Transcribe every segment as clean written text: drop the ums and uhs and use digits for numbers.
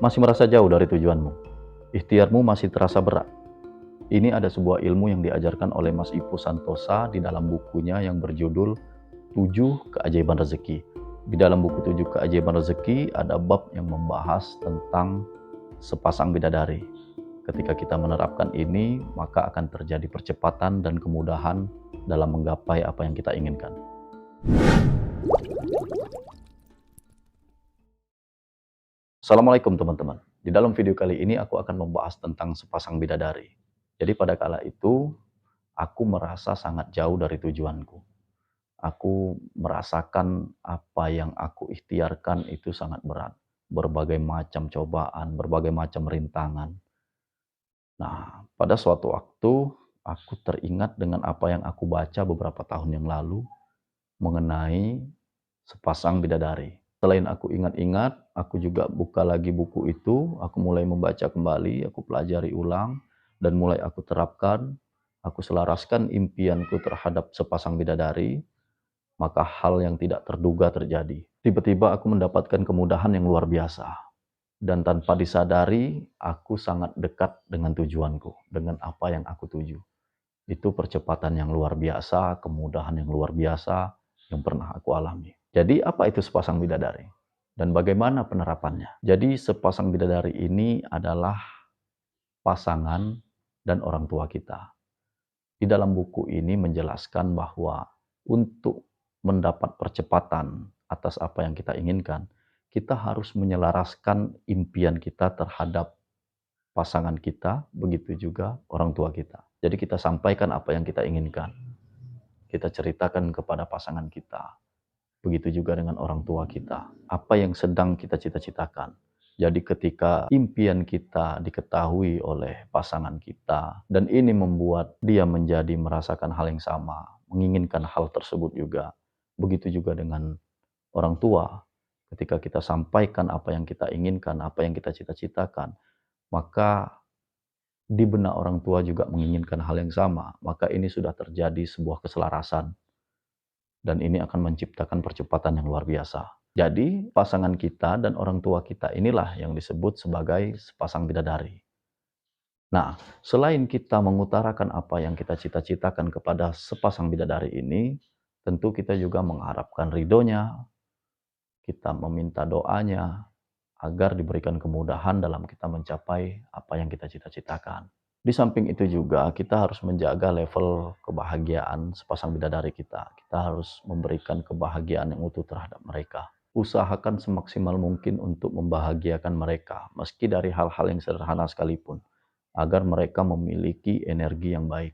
Masih merasa jauh dari tujuanmu? Ikhtiarmu masih terasa berat? Ini ada sebuah ilmu yang diajarkan oleh Mas Ipo Santosa di dalam bukunya yang berjudul 7 Keajaiban Rezeki. Di dalam buku 7 Keajaiban Rezeki ada bab yang membahas tentang sepasang bidadari. Ketika kita menerapkan ini, maka akan terjadi percepatan dan kemudahan dalam menggapai apa yang kita inginkan. Assalamualaikum teman-teman. Di dalam video kali ini aku akan membahas tentang sepasang bidadari. Jadi pada kala itu, aku merasa sangat jauh dari tujuanku. Aku merasakan apa yang aku ikhtiarkan itu sangat berat. Berbagai macam cobaan, berbagai macam rintangan. Nah, pada suatu waktu, aku teringat dengan apa yang aku baca beberapa tahun yang lalu mengenai sepasang bidadari. Selain aku ingat-ingat, aku juga buka lagi buku itu, aku mulai membaca kembali, aku pelajari ulang, dan mulai aku terapkan, aku selaraskan impianku terhadap sepasang bidadari, maka hal yang tidak terduga terjadi. Tiba-tiba aku mendapatkan kemudahan yang luar biasa. Dan tanpa disadari, aku sangat dekat dengan tujuanku, dengan apa yang aku tuju. Itu percepatan yang luar biasa, kemudahan yang luar biasa yang pernah aku alami. Jadi apa itu sepasang bidadari? Dan bagaimana penerapannya? Jadi sepasang bidadari ini adalah pasangan dan orang tua kita. Di dalam buku ini menjelaskan bahwa untuk mendapat percepatan atas apa yang kita inginkan, kita harus menyelaraskan impian kita terhadap pasangan kita, begitu juga orang tua kita. Jadi kita sampaikan apa yang kita inginkan. Kita ceritakan kepada pasangan kita. Begitu juga dengan orang tua kita. Apa yang sedang kita cita-citakan. Jadi ketika impian kita diketahui oleh pasangan kita, dan ini membuat dia menjadi merasakan hal yang sama, menginginkan hal tersebut juga. Begitu juga dengan orang tua. Ketika kita sampaikan apa yang kita inginkan, apa yang kita cita-citakan, maka di benak orang tua juga menginginkan hal yang sama. Maka ini sudah terjadi sebuah keselarasan. Dan ini akan menciptakan percepatan yang luar biasa. Jadi, pasangan kita dan orang tua kita inilah yang disebut sebagai sepasang bidadari. Nah, selain kita mengutarakan apa yang kita cita-citakan kepada sepasang bidadari ini, tentu kita juga mengharapkan ridhonya, kita meminta doanya, agar diberikan kemudahan dalam kita mencapai apa yang kita cita-citakan. Di samping itu juga kita harus menjaga level kebahagiaan sepasang bidadari kita. Kita harus memberikan kebahagiaan yang utuh terhadap mereka. Usahakan semaksimal mungkin untuk membahagiakan mereka, meski dari hal-hal yang sederhana sekalipun, agar mereka memiliki energi yang baik,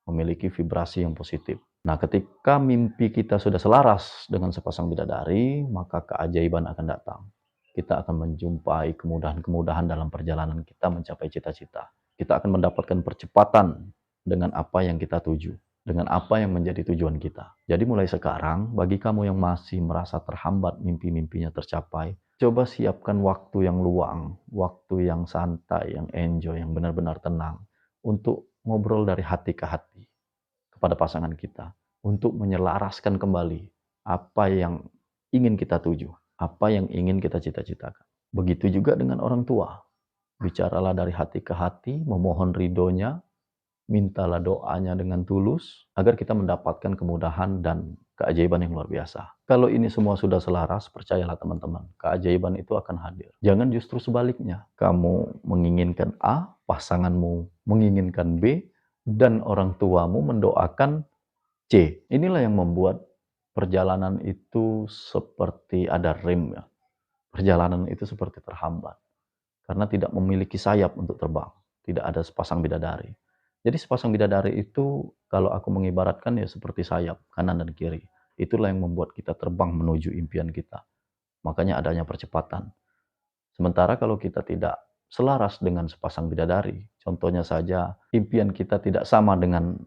memiliki vibrasi yang positif. Nah, ketika mimpi kita sudah selaras dengan sepasang bidadari, maka keajaiban akan datang. Kita akan menjumpai kemudahan-kemudahan dalam perjalanan kita mencapai cita-cita. Kita akan mendapatkan percepatan dengan apa yang kita tuju, dengan apa yang menjadi tujuan kita. Jadi mulai sekarang, bagi kamu yang masih merasa terhambat mimpi-mimpinya tercapai, coba siapkan waktu yang luang, waktu yang santai, yang enjoy, yang benar-benar tenang, untuk ngobrol dari hati ke hati kepada pasangan kita, untuk menyelaraskan kembali apa yang ingin kita tuju, apa yang ingin kita cita-citakan. Begitu juga dengan orang tua. Bicaralah dari hati ke hati, memohon ridhonya, mintalah doanya dengan tulus, agar kita mendapatkan kemudahan dan keajaiban yang luar biasa. Kalau ini semua sudah selaras, percayalah teman-teman, keajaiban itu akan hadir. Jangan justru sebaliknya, kamu menginginkan A, pasanganmu menginginkan B, dan orang tuamu mendoakan C. Inilah yang membuat perjalanan itu seperti ada rem ya. Perjalanan itu seperti terhambat. Karena tidak memiliki sayap untuk terbang. Tidak ada sepasang bidadari. Jadi sepasang bidadari itu kalau aku mengibaratkan ya seperti sayap kanan dan kiri. Itulah yang membuat kita terbang menuju impian kita. Makanya adanya percepatan. Sementara kalau kita tidak selaras dengan sepasang bidadari, contohnya saja impian kita tidak sama dengan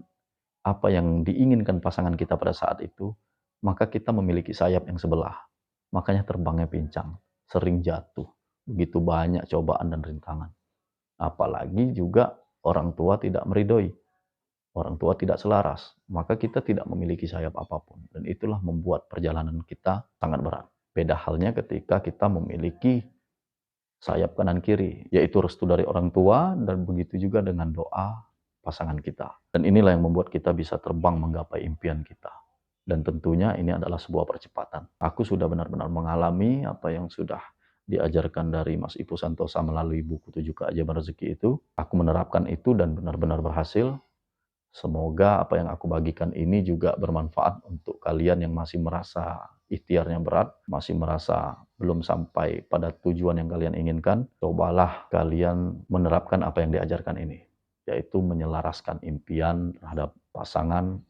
apa yang diinginkan pasangan kita pada saat itu, maka kita memiliki sayap yang sebelah. Makanya terbangnya pincang, sering jatuh. Begitu banyak cobaan dan rintangan. Apalagi juga orang tua tidak meridhoi, orang tua tidak selaras, maka kita tidak memiliki sayap apapun. Dan itulah membuat perjalanan kita sangat berat. Beda halnya ketika kita memiliki sayap kanan kiri, yaitu restu dari orang tua dan begitu juga dengan doa pasangan kita. Dan inilah yang membuat kita bisa terbang menggapai impian kita. Dan tentunya ini adalah sebuah percepatan. Aku sudah benar-benar mengalami apa yang sudah diajarkan dari Mas Ipu Santosa melalui buku 7 Keajaiban Rezeki itu. Aku menerapkan itu dan benar-benar berhasil. Semoga apa yang aku bagikan ini juga bermanfaat untuk kalian yang masih merasa ikhtiarnya berat, masih merasa belum sampai pada tujuan yang kalian inginkan. Cobalah kalian menerapkan apa yang diajarkan ini, yaitu menyelaraskan impian terhadap pasangan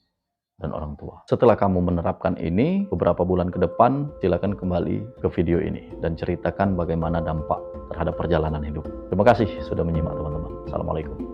dan orang tua. Setelah kamu menerapkan ini, beberapa bulan ke depan, silakan kembali ke video ini dan ceritakan bagaimana dampak terhadap perjalanan hidup. Terima kasih sudah menyimak teman-teman. Assalamualaikum.